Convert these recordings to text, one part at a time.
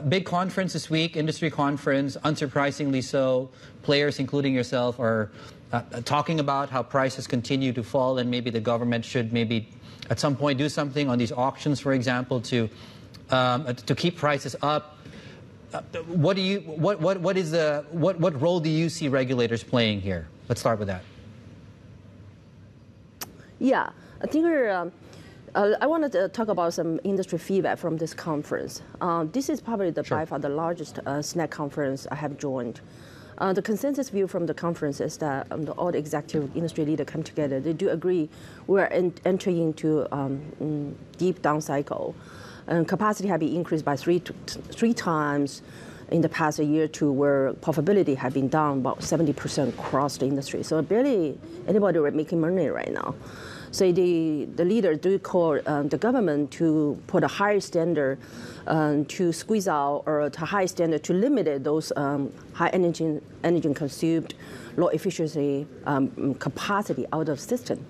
big conference this week, industry conference, unsurprisingly so. Players, including yourself, are talking about how prices continue to fall, and maybe the government should maybe at some point do something on these auctions, for example, to keep prices up. What role do you see regulators playing here? Let's start with that. Yeah, I think I wanted to talk about some industry feedback from this conference. This is probably by far the largest SNEC conference I have joined. The consensus view from the conference is that all the executive industry leaders come together. They do agree we're entering into deep down cycle. And capacity have been increased by three times in the past year to where profitability have been down about 70% across the industry. So barely anybody are making money right now. So the leaders do call the government to put a higher standard to squeeze out, or a high standard to limit those high energy consumed, low efficiency capacity out of system.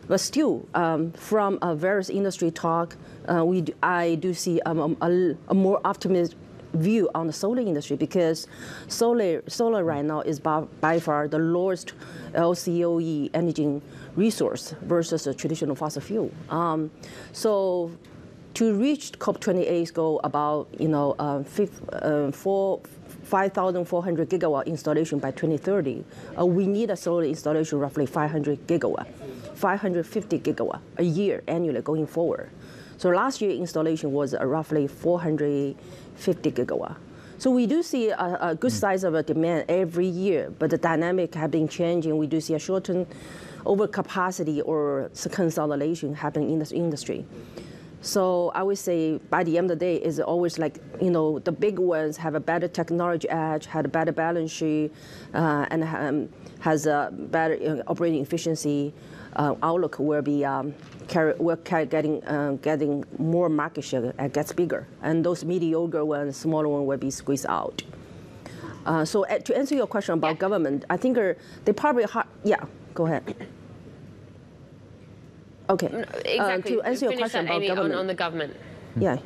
But still, from various industry talk, I do see a more optimistic view on the solar industry, because solar right now is by far the lowest LCOE energy resource versus a traditional fossil fuel. So to reach COP28's goal about 5,400 gigawatt installation by 2030, we need a solar installation roughly 500 gigawatt, 550 gigawatt a year annually going forward. So last year installation was roughly 450 gigawatt. So we do see a good size of a demand every year, but the dynamic have been changing. We do see a short-term overcapacity or consolidation happening in this industry. So I would say by the end of the day, it's always like, the big ones have a better technology edge, had a better balance sheet, and has a better operating efficiency outlook will be getting more market share and gets bigger. And those mediocre ones, smaller ones will be squeezed out. So to answer your question about government, I think they probably, go ahead. Okay. Exactly. To answer your question about government. On the government. Yeah.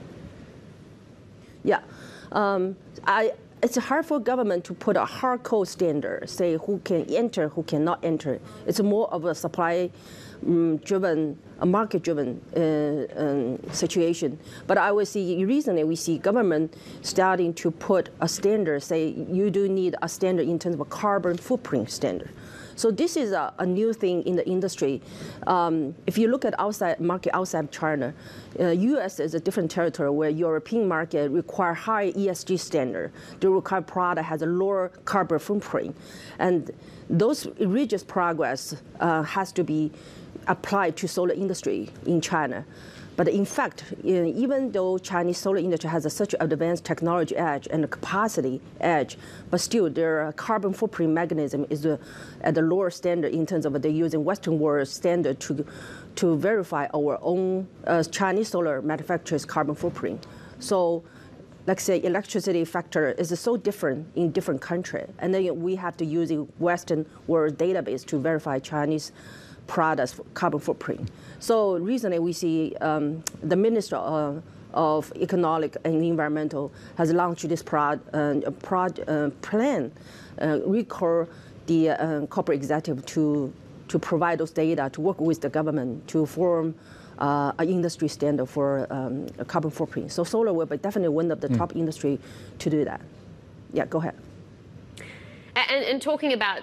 It's hard for government to put a hardcore standard, say who can enter, who cannot enter. It's more of a supply-driven, a market-driven situation. But I would see recently we see government starting to put a standard, say you do need a standard in terms of a carbon footprint standard. So this is a new thing in the industry. If you look at market outside China, U.S. is a different territory where European market require high ESG standard. The required product has a lower carbon footprint. And those religious progress has to be applied to solar industry in China. But in fact, even though Chinese solar industry has such advanced technology edge and capacity edge, but still their carbon footprint mechanism is at the lower standard in terms of they're using Western world standard to verify our own Chinese solar manufacturers' carbon footprint. So, like say, electricity factor is so different in different countries, and then we have to use a Western world database to verify Chinese products carbon footprint. So recently we see the Minister of Economic and Environmental has launched this plan, recall the corporate executive to provide those data, to work with the government to form an industry standard for a carbon footprint. So solar will be definitely one of the top industry to do that. Yeah, go ahead. And talking about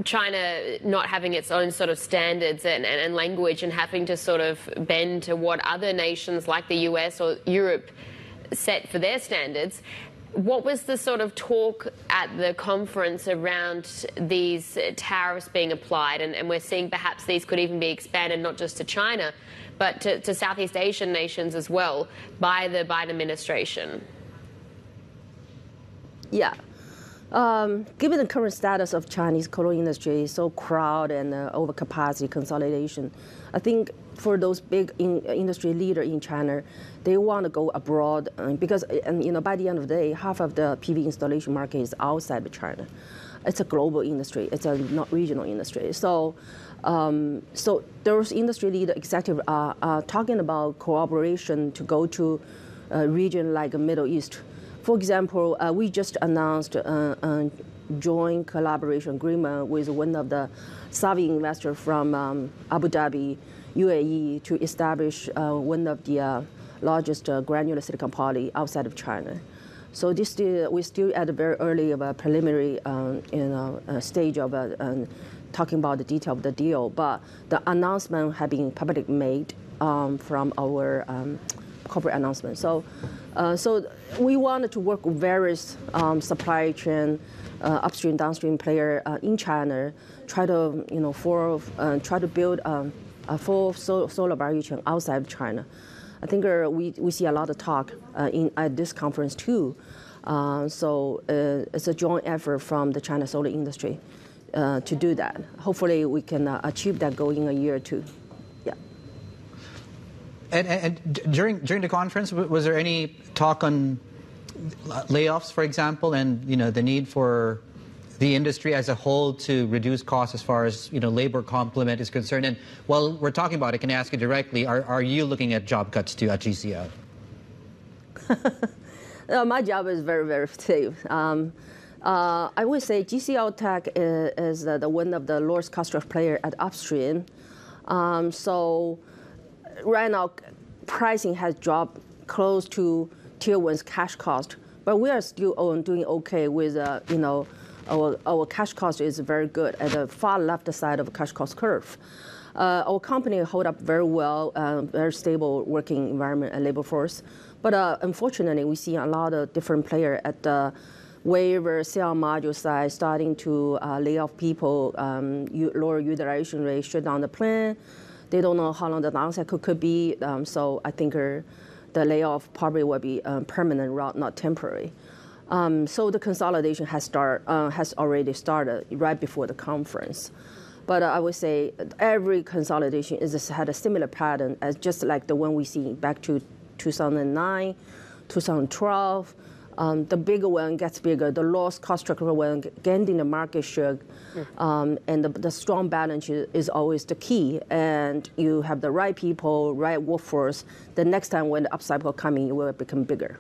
China not having its own sort of standards and language and having to sort of bend to what other nations like the US or Europe set for their standards, what was the sort of talk at the conference around these tariffs being applied? And we're seeing perhaps these could even be expanded not just to China, but to Southeast Asian nations as well by the Biden administration. Yeah. Given the current status of Chinese coal industry, so crowded and overcapacity consolidation, I think for those big industry leaders in China, they want to go abroad because, by the end of the day, half of the PV installation market is outside of China. It's a global industry. It's a not regional industry. So So those industry leader executives are talking about cooperation to go to a region like the Middle East. For example, we just announced a joint collaboration agreement with one of the savvy investors from Abu Dhabi, UAE, to establish one of the largest granular silicon poly outside of China. So we're still at a very early of a preliminary stage of talking about the detail of the deal, but the announcement have been publicly made from our corporate announcement. So we wanted to work with various supply chain, upstream, downstream player in China, try to build a full solar value chain outside of China. I think we see a lot of talk at this conference too. So it's a joint effort from the China solar industry to do that. Hopefully we can achieve that goal in a year or two. Yeah. And during the conference, was there any talk on layoffs, for example, and the need for the industry as a whole to reduce costs as far as labor complement is concerned? And while we're talking about it, can I ask you directly, are you looking at job cuts too at GCL? My job is very, very safe. I would say GCL Tech is the one of the lowest cost structure player at upstream. So right now, pricing has dropped close to Tier 1's cash cost, but we are still doing okay with our cash cost is very good at the far left side of the cash cost curve. Our company hold up very well, very stable working environment and labor force. But unfortunately, we see a lot of different players at the wafer cell module side starting to lay off people, lower utilization rate, shut down the plant. They don't know how long the down cycle could be. So I think the layoff probably will be a permanent route, not temporary. So the consolidation has already started right before the conference. But I would say every consolidation had a similar pattern as just like the one we see back to 2009, 2012. The bigger one gets bigger. The lowest cost structure one gaining the market share, and the strong balance sheet is always the key. And you have the right people, right workforce. The next time when the upcycle coming, it will become bigger.